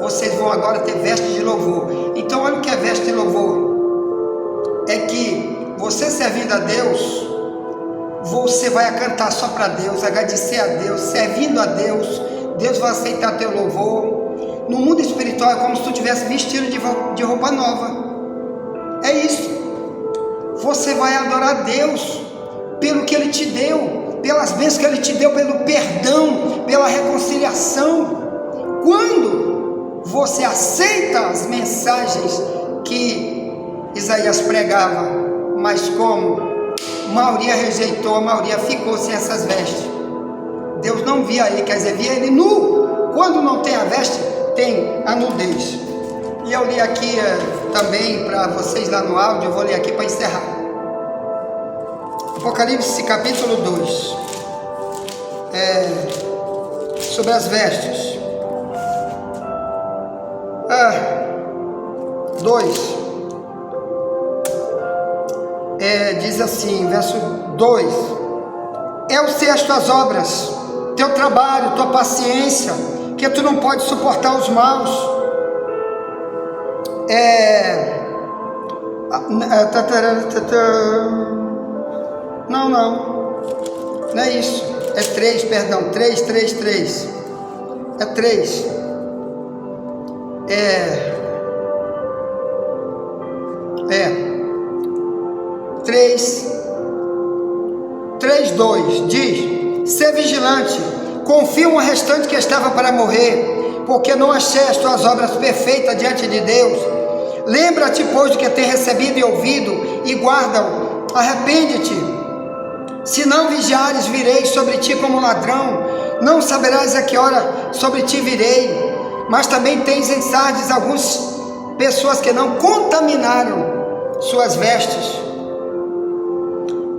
vocês vão agora ter veste de louvor. Então olha o que é veste de louvor. É que você servindo a Deus, você vai cantar só para Deus, agradecer a Deus, servindo a Deus, Deus vai aceitar teu louvor. No mundo espiritual é como se tu tivesse vestido de roupa nova. É isso. Você vai adorar a Deus pelo que Ele te deu, pelas bênçãos que Ele te deu, pelo perdão, pela reconciliação. Quando você aceita as mensagens que Isaías pregava, mas como a maioria rejeitou, a maioria ficou sem essas vestes. Deus não via ele, quer dizer, via ele nu. Quando não tem a veste, tem a nudez. E eu li aqui também para vocês lá no áudio, eu vou ler aqui para encerrar. Apocalipse capítulo 2, sobre as vestes. 2, diz assim, verso 2: eu sei as tuas obras, teu trabalho, tua paciência, que tu não pode suportar os maus. Não é isso, é 3, perdão, 3, é 3, 3:2 diz: ser vigilante, confirma o restante que estava para morrer, porque não achei as tuas obras perfeitas diante de Deus. Lembra-te, pois, do que tem recebido e ouvido, e guarda-o. Arrepende-te. Se não vigiares, virei sobre ti como ladrão. Não saberás a que hora sobre ti virei. Mas também tens em Sardes algumas pessoas que não contaminaram suas vestes,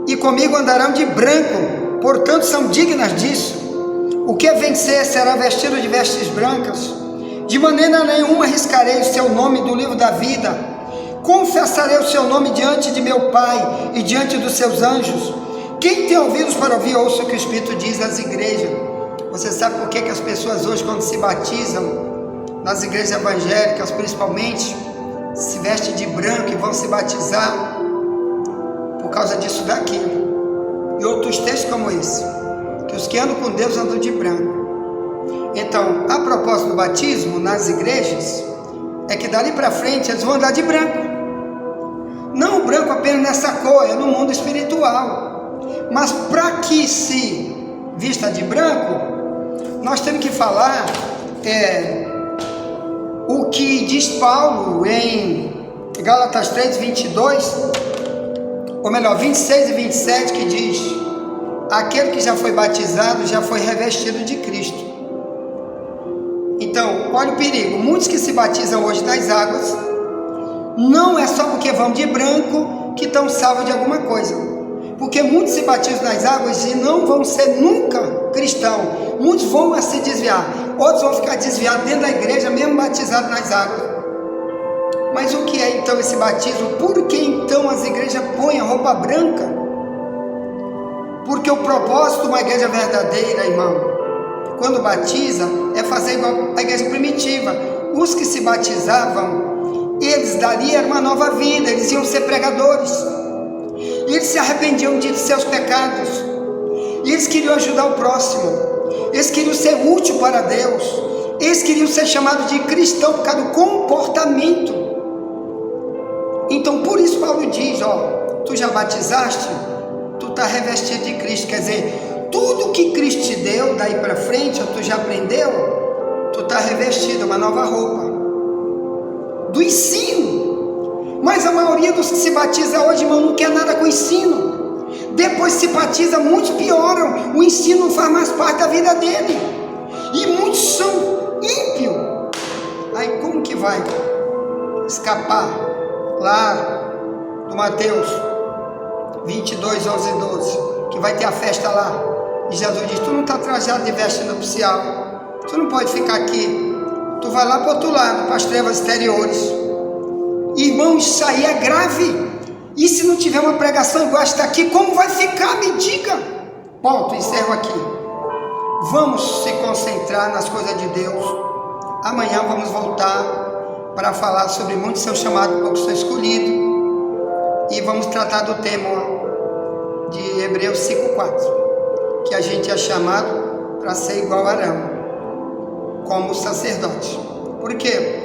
e comigo andarão de branco, portanto são dignas disso. O que vencer será vestido de vestes brancas. De maneira nenhuma arriscarei o seu nome do livro da vida. Confessarei o seu nome diante de meu Pai e diante dos seus anjos. Quem tem ouvidos para ouvir, ouça o que o Espírito diz às igrejas. Você sabe por que as pessoas hoje, quando se batizam, nas igrejas evangélicas principalmente, se vestem de branco e vão se batizar? Por causa disso daqui. E outros textos como esse, que os que andam com Deus andam de branco. Então, a propósito do batismo nas igrejas, é que dali para frente eles vão andar de branco. Não o branco apenas nessa cor, é no mundo espiritual. Mas para que se vista de branco, nós temos que falar o que diz Paulo em Gálatas 3, 22, ou melhor, 26 e 27, que diz: aquele que já foi batizado já foi revestido de Cristo. Então, olha o perigo. Muitos que se batizam hoje nas águas, não é só porque vão de branco que estão salvos de alguma coisa, porque muitos se batizam nas águas e não vão ser nunca cristãos. Muitos vão se desviar, outros vão ficar desviados dentro da igreja, mesmo batizados nas águas. Mas o que é então esse batismo? Por que então as igrejas põem a roupa branca? Porque o propósito de uma igreja verdadeira, irmão, quando batiza, é fazer igual a igreja primitiva. Os que se batizavam, eles dali era uma nova vida, eles iam ser pregadores, eles se arrependiam de seus pecados, eles queriam ajudar o próximo, eles queriam ser útil para Deus, eles queriam ser chamados de cristão por causa do comportamento. Então por isso Paulo diz: tu já batizaste, tu está revestido de Cristo. Quer dizer, tudo que Cristo te deu daí para frente, ou tu já aprendeu, tu está revestido, uma nova roupa do ensino. Mas a maioria dos que se batiza hoje, irmão, não quer nada com ensino. Depois se batiza, muitos pioram, o ensino não faz mais parte da vida dele, e muitos são ímpios. Aí como que vai escapar lá do Mateus 22, 11 e 12, que vai ter a festa lá, e Jesus diz: tu não está trajado de veste nupcial, tu não pode ficar aqui, tu vai lá para o outro lado, para as trevas exteriores. Irmão, isso aí é grave. E se não tiver uma pregação igual esta aqui, como vai ficar? Me diga. Ponto, encerro aqui. Vamos se concentrar nas coisas de Deus. Amanhã vamos voltar para falar sobre muitos são chamados, poucos são escolhidos, e vamos tratar do tema de Hebreus 5:4, que a gente é chamado para ser igual a Arão, como sacerdote. Por quê?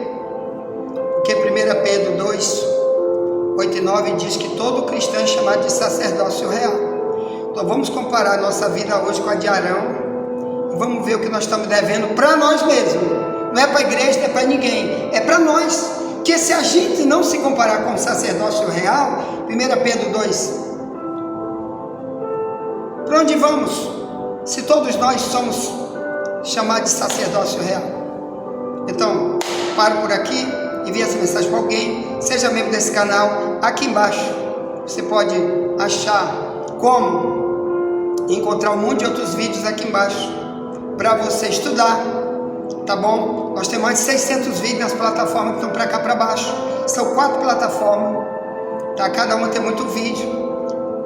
Porque 1 Pedro 2, 8 e 9 diz que todo cristão é chamado de sacerdócio real. Então vamos comparar a nossa vida hoje com a de Arão, e vamos ver o que nós estamos devendo para nós mesmos. Não é para a igreja, não é para ninguém, é para nós. Porque se a gente não se comparar com o sacerdócio real, 1 Pedro 2, para onde vamos? Se todos nós somos chamados de sacerdócio real. Então, paro por aqui, envie essa mensagem para alguém, seja membro desse canal. Aqui embaixo você pode achar como encontrar um monte de outros vídeos aqui embaixo para você estudar, tá bom? Nós temos mais de 600 vídeos nas plataformas que estão para cá para baixo. São 4 plataformas, tá? Cada uma tem muito vídeo,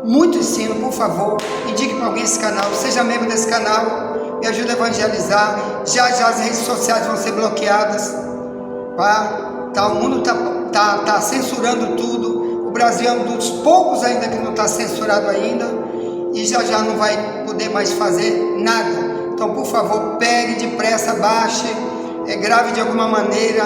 muito ensino. Por favor, indique para alguém esse canal, seja membro desse canal, me ajude a evangelizar. Já as redes sociais vão ser bloqueadas, tá? O mundo tá censurando tudo. O Brasil é um dos poucos ainda que não está censurado ainda, e já não vai poder mais fazer nada. Então, por favor, pegue depressa, baixe, grave de alguma maneira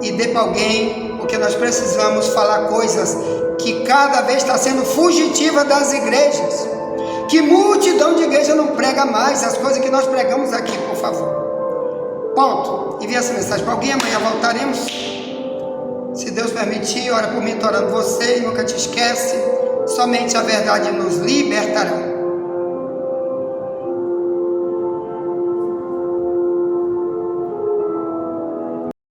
e dê para alguém, porque nós precisamos falar coisas que cada vez está sendo fugitiva das igrejas, Que multidão de igreja não prega mais as coisas que nós pregamos aqui, por favor. Ponto. Envie essa mensagem para alguém, amanhã voltaremos. Se Deus permitir, ora por mim, estou orando você e nunca te esquece. Somente a verdade nos libertará.